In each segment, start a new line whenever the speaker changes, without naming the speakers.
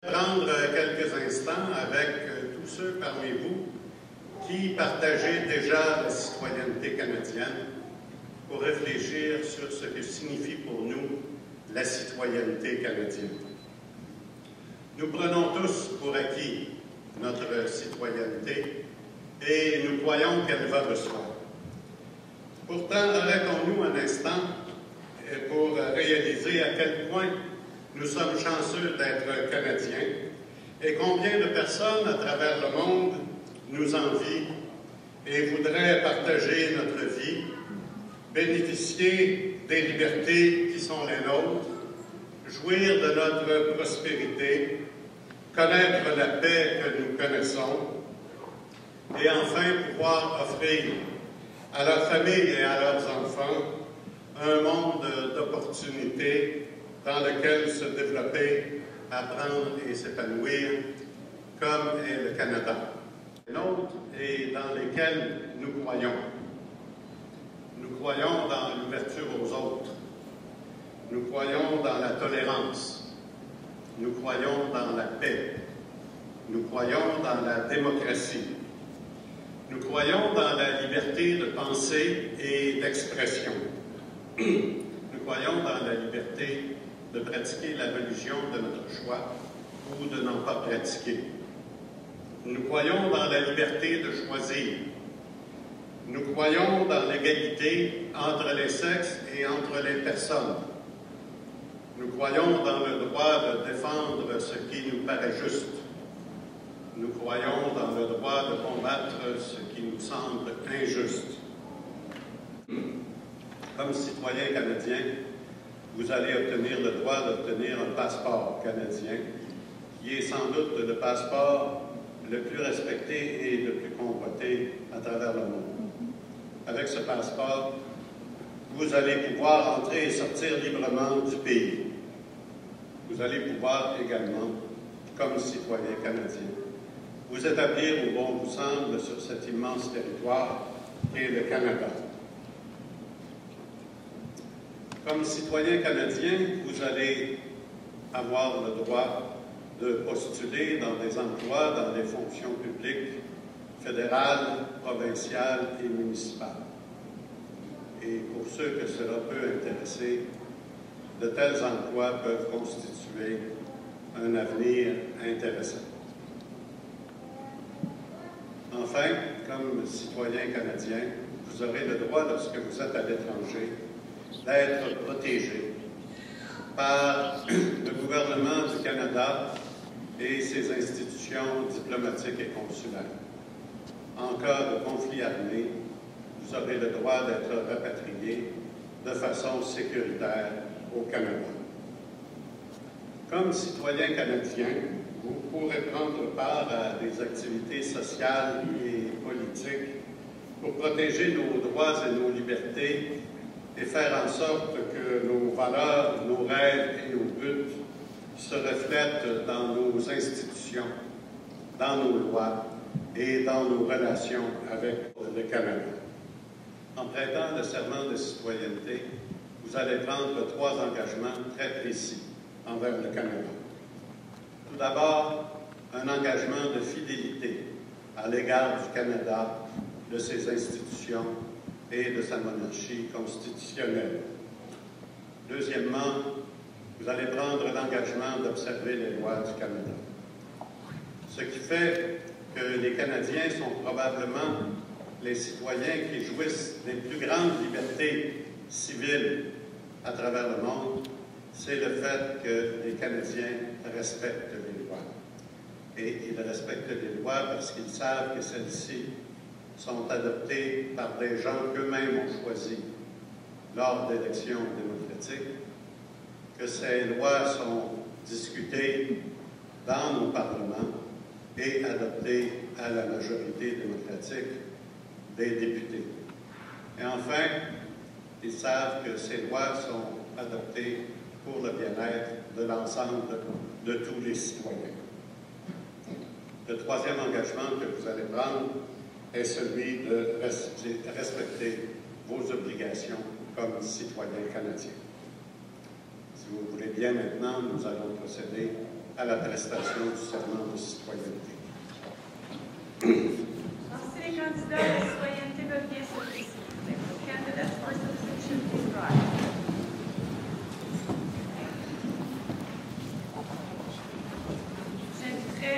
Prendre quelques instants avec tous ceux parmi vous qui partagez déjà la citoyenneté canadienne pour réfléchir sur ce que signifie pour nous la citoyenneté canadienne. Nous prenons tous pour acquis notre citoyenneté et nous croyons qu'elle va de soi. Pourtant, arrêtons-nous un instant pour réaliser à quel point nous sommes chanceux d'être Canadiens et combien de personnes à travers le monde nous envient et voudraient partager notre vie, bénéficier des libertés qui sont les nôtres, jouir de notre prospérité, connaître la paix que nous connaissons et enfin pouvoir offrir à leurs familles et à leurs enfants un monde d'opportunités dans lequel se développer, apprendre et s'épanouir, comme est le Canada. L'autre et dans lesquels nous croyons. Nous croyons dans l'ouverture aux autres. Nous croyons dans la tolérance. Nous croyons dans la paix. Nous croyons dans la démocratie. Nous croyons dans la liberté de pensée et d'expression. Nous croyons dans la liberté de pratiquer la religion de notre choix ou de n'en pas pratiquer. Nous croyons dans la liberté de choisir. Nous croyons dans l'égalité entre les sexes et entre les personnes. Nous croyons dans le droit de défendre ce qui nous paraît juste. Nous croyons dans le droit de combattre ce qui nous semble injuste. Comme citoyens canadiens, vous allez obtenir le droit d'obtenir un passeport canadien, qui est sans doute le passeport le plus respecté et le plus convoité à travers le monde. Avec ce passeport, vous allez pouvoir entrer et sortir librement du pays. Vous allez pouvoir également, comme citoyen canadien, vous établir où bon vous semble sur cet immense territoire qu'est le Canada. Comme citoyen canadien, vous allez avoir le droit de postuler dans des emplois, dans des fonctions publiques, fédérales, provinciales et municipales. Et pour ceux que cela peut intéresser, de tels emplois peuvent constituer un avenir intéressant. Enfin, comme citoyen canadien, vous aurez le droit, lorsque vous êtes à l'étranger, d'être protégé par le gouvernement du Canada et ses institutions diplomatiques et consulaires. En cas de conflit armé, vous aurez le droit d'être rapatrié de façon sécuritaire au Canada. Comme citoyen canadien, vous pourrez prendre part à des activités sociales et politiques pour protéger nos droits et nos libertés et faire en sorte que nos valeurs, nos rêves et nos buts se reflètent dans nos institutions, dans nos lois et dans nos relations avec le Canada. En prêtant le serment de citoyenneté, vous allez prendre 3 engagements très précis envers le Canada. Tout d'abord, un engagement de fidélité à l'égard du Canada, de ses institutions et de sa monarchie constitutionnelle. Deuxièmement, vous allez prendre l'engagement d'observer les lois du Canada. Ce qui fait que les Canadiens sont probablement les citoyens qui jouissent des plus grandes libertés civiles à travers le monde, c'est le fait que les Canadiens respectent les lois. Et ils respectent les lois parce qu'ils savent que celles-ci sont adoptées par des gens qu'eux-mêmes ont choisis lors d'élections démocratiques, que ces lois sont discutées dans nos parlements et adoptées à la majorité démocratique des députés. Et enfin, ils savent que ces lois sont adoptées pour le bien-être de l'ensemble de tous les citoyens. Le troisième engagement que vous allez prendre est celui de respecter vos obligations comme citoyens canadiens. Si vous voulez bien maintenant, nous allons procéder à la prestation du serment de citoyenneté.
Si les candidats à la citoyenneté veulent bien se présenter. Candidates for citizenship, please rise. J'inviterai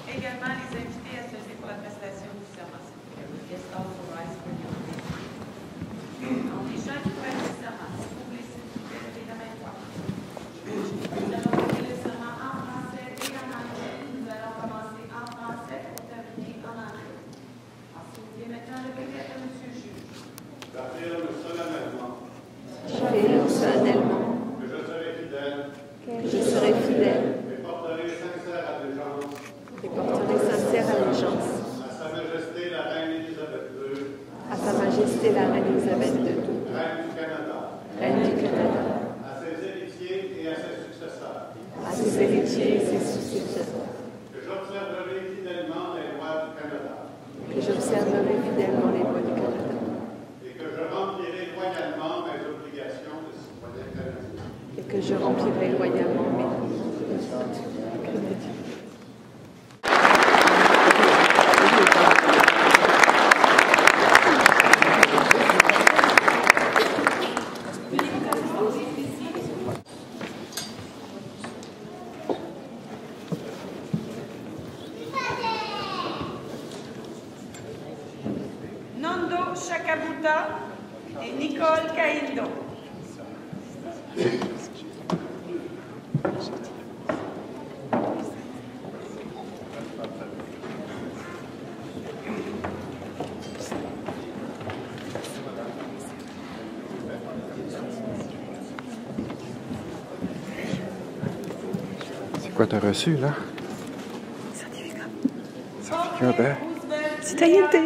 également les invités à se lever pour la prestation du serment. Yes, also rise for you. Donc, les gens qui prennent le serment, si vous voulez, s'il vous plaît, levez la main droite. Nous allons faire le serment en français et en anglais. Nous allons commencer en français pour terminer en anglais. Alors, si vous voulez maintenant lever la main, monsieur le juge.
J'affirme solennellement
Que je serai fidèle
et porterai sincère allégeance à Sa Majesté la Reine Élisabeth II,
à Sa Majesté la Reine Élisabeth II,
Reine du Canada,
à
ses héritiers et à ses successeurs, que j'observerai fidèlement les lois du Canada
que j'observerai fidèlement les lois du Canada
et que je remplirai loyalement mes obligations de citoyen canadien.
et que je remplirai loyalement mes
Nando Chakabuta et Nicole Caindo.
C'est quoi t'as reçu, là? Certificat de...
Roosevelt,
citoyenneté.